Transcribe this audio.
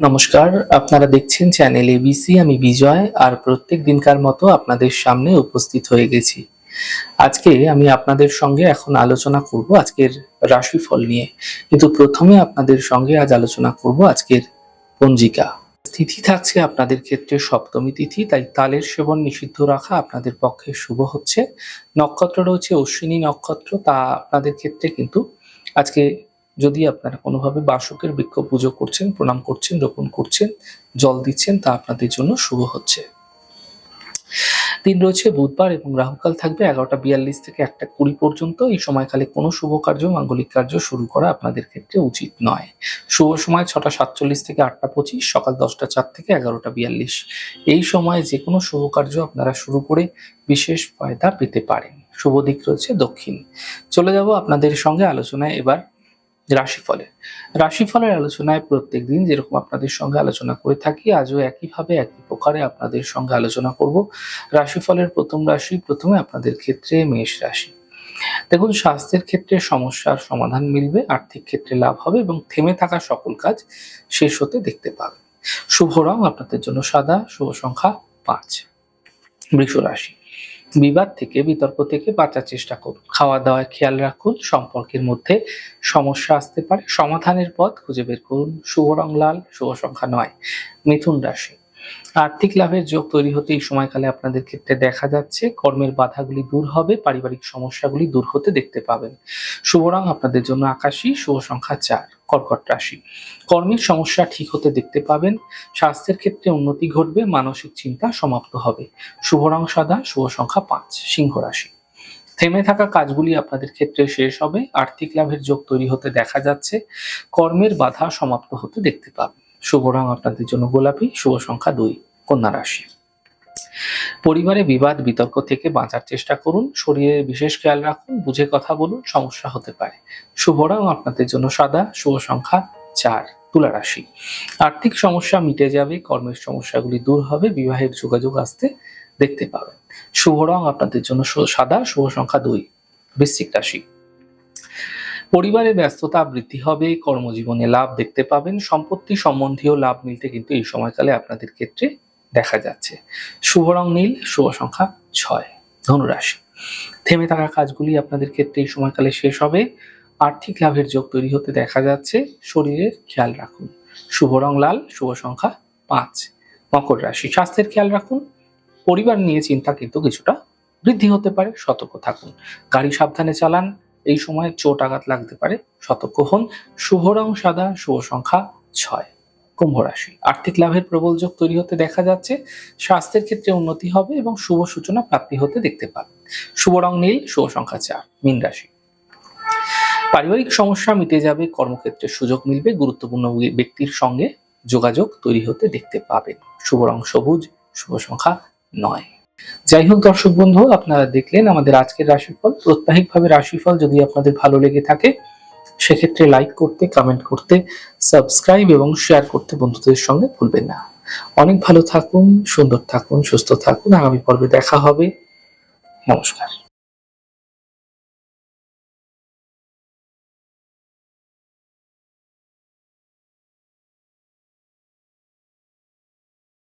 নমস্কার, আপনারা দেখছেন চ্যানেল এবিসি। আমি বিজয়, আর প্রত্যেক দিনকার মতো আপনাদের সামনে উপস্থিত হয়ে গেছি। আজকে আমি আপনাদের সঙ্গে এখন আলোচনা করব আজকের রাশিফল নিয়ে, কিন্তু প্রথমে আপনাদের সঙ্গে আজ আলোচনা করব আজকের পঞ্জিকা। তিথি থাকছে আপনাদের ক্ষেত্রে সপ্তমী তিথি, তাই তালের সেবন নিষিদ্ধ রাখা আপনাদের পক্ষে শুভ হচ্ছে। নক্ষত্র রয়েছে অশ্বিনী নক্ষত্র, তা আপনাদের ক্ষেত্রে কিন্তু আজকে যদি আপনারা কোনোভাবে বাসকের বৃক্ষ পুজো করছেন, প্রণাম করছেন, রোপণ করছেন, জল দিচ্ছেন, তা আপনাদের জন্য শুভ হচ্ছে। দিন রয়েছে বুধবার এবং রাহুকাল থাকবে 11:42 থেকে 1:20 পর্যন্ত। এই সময়কালে কোনো শুভ কার্য, মাঙ্গলিক কার্য শুরু করা আপনাদের ক্ষেত্রে উচিত নয়। শুভ সময় 6:47 থেকে 8:25, সকাল 10:04 থেকে 11:42। এই সময় যে কোনো শুভ কার্য আপনারা শুরু করে বিশেষ ফায়দা পেতে পারেন। শুভ দিক রয়েছে দক্ষিণ। চলে যাব আপনাদের সঙ্গে আলোচনায় এবার রাশিফলের আলোচনায় প্রত্যেক দিন যেরকম আপনাদের সঙ্গে আলোচনা করে থাকি, আজও একইভাবে একই প্রকারে আপনাদের সঙ্গে আলোচনা করব। রাশিফলের প্রথম রাশি, প্রথমে আপনাদের ক্ষেত্রে মেষ রাশি। দেখুন, স্বাস্থ্যের ক্ষেত্রে সমস্যার সমাধান মিলবে, আর্থিক ক্ষেত্রে লাভ হবে এবং থেমে থাকা সকল কাজ শেষ হতে দেখতে পাবেন। শুভ রং আপনাদের জন্য সাদা, শুভ সংখ্যা 5। বৃষ রাশি, বিবাদ থেকে, বিতর্ক থেকে বাঁচার চেষ্টা করুন। খাওয়া দাওয়ায় খেয়াল রাখুন, সম্পর্কের মধ্যে সমস্যা আসতে পারে, সমাধানের পথ খুঁজে বের করুন। শুভ রং লাল, শুভ সংখ্যা 9। মিথুন রাশি, আর্থিক লাভের যোগ তৈরি হতে এই সময়কালে আপনাদের ক্ষেত্রে দেখা যাচ্ছে। কর্মের বাধাগুলি দূর হবে, পারিবারিক সমস্যাগুলি দূর হতে দেখতে পাবেন। শুভ রং আপনাদের জন্য আকাশী, শুভ সংখ্যা 4। কর্কট রাশি, কর্মের সমস্যা ঠিক হতে দেখতে পাবেন। স্বাস্থ্যের ক্ষেত্রে উন্নতি ঘটবে, মানসিক চিন্তা সমাপ্ত হবে। শুভ রং সাদা, শুভ সংখ্যা 5। সিংহ রাশি, থেমে থাকা কাজগুলি আপনাদের ক্ষেত্রে শেষ হবে, আর্থিক লাভের যোগ তৈরি হতে দেখা যাচ্ছে। কর্মের বাধা সমাপ্ত হতে দেখতে পাবেন। শুভ রং আপনাদের জন্য গোলাপি, শুভ সংখ্যা 2। কন্যা রাশি, পরিবারে বিবাদ বিতর্ক থেকে বাঁচার চেষ্টা করুন। শরীরের বিশেষ খেয়াল রাখুন, বুঝে কথা বলুন, সমস্যা হতে পারে। শুভ রং আপনাদের জন্য সাদা, শুভ সংখ্যা 4। তুলা রাশি, আর্থিক সমস্যা মিটে যাবে, কর্মের সমস্যাগুলি দূর হবে, বিবাহের যোগাযোগ আসতে দেখতে পাবেন। শুভ রং আপনাদের জন্য সাদা, শুভ সংখ্যা 2। বৃশ্চিক রাশি, পরিবারে ব্যস্ততা বৃদ্ধি হবে, কর্মজীবনে লাভ দেখতে পাবেন। সম্পত্তি সম্বন্ধীয় লাভ মিলতে কিন্তু এই সময়কালে আপনাদের ক্ষেত্রে দেখা যাচ্ছে। শুভ রং নীল, শুভ সংখ্যা 6। ধনুরাশি, থেমে থাকা কাজগুলি আপনাদের ক্ষেত্রে এই সময়কালে শেষ হবে, আর্থিক লাভের যোগ তৈরি হতে দেখা যাচ্ছে। শরীরের খেয়াল রাখুন। শুভ রং লাল, শুভ সংখ্যা 5। মকর রাশি, স্বাস্থ্যের খেয়াল রাখুন, পরিবার নিয়ে চিন্তা কিন্তু কিছুটা বৃদ্ধি হতে পারে, সতর্ক থাকুন। গাড়ি সাবধানে চালান, এই সময় চোট আঘাত লাগতে পারে, সতর্ক হন। শুভ রং সাদা, শুভ সংখ্যা 6। কুম্ভ রাশি, আর্থিক লাভের প্রবল যোগ তৈরি হতে দেখা যাচ্ছে। স্বাস্থ্যের ক্ষেত্রে উন্নতি হবে এবং শুভ সূচনা প্রাপ্তি হতে দেখতে পাবেন। শুভ রং নীল, শুভ সংখ্যা 4। মীন রাশি, পারিবারিক সমস্যা মিটে যাবে, কর্মক্ষেত্রে সুযোগ মিলবে, গুরুত্বপূর্ণ ব্যক্তির সঙ্গে যোগাযোগ তৈরি হতে দেখতে পাবেন। শুভ রং সবুজ, শুভ সংখ্যা 9। যাই হোক দর্শক বন্ধু, আপনারা দেখলেন আমাদের আজকের রাশিফল। প্রত্যাহিকভাবে রাশিফল যদি আপনাদের ভালো লেগে থাকে, সেক্ষেত্রে লাইক করতে, কমেন্ট করতে, সাবস্ক্রাইব এবং শেয়ার করতে বন্ধুদের সঙ্গে ভুলবেন না। অনেক ভালো থাকুন, সুন্দর থাকুন, সুস্থ থাকুন। আগামী পর্বে দেখা হবে। নমস্কার।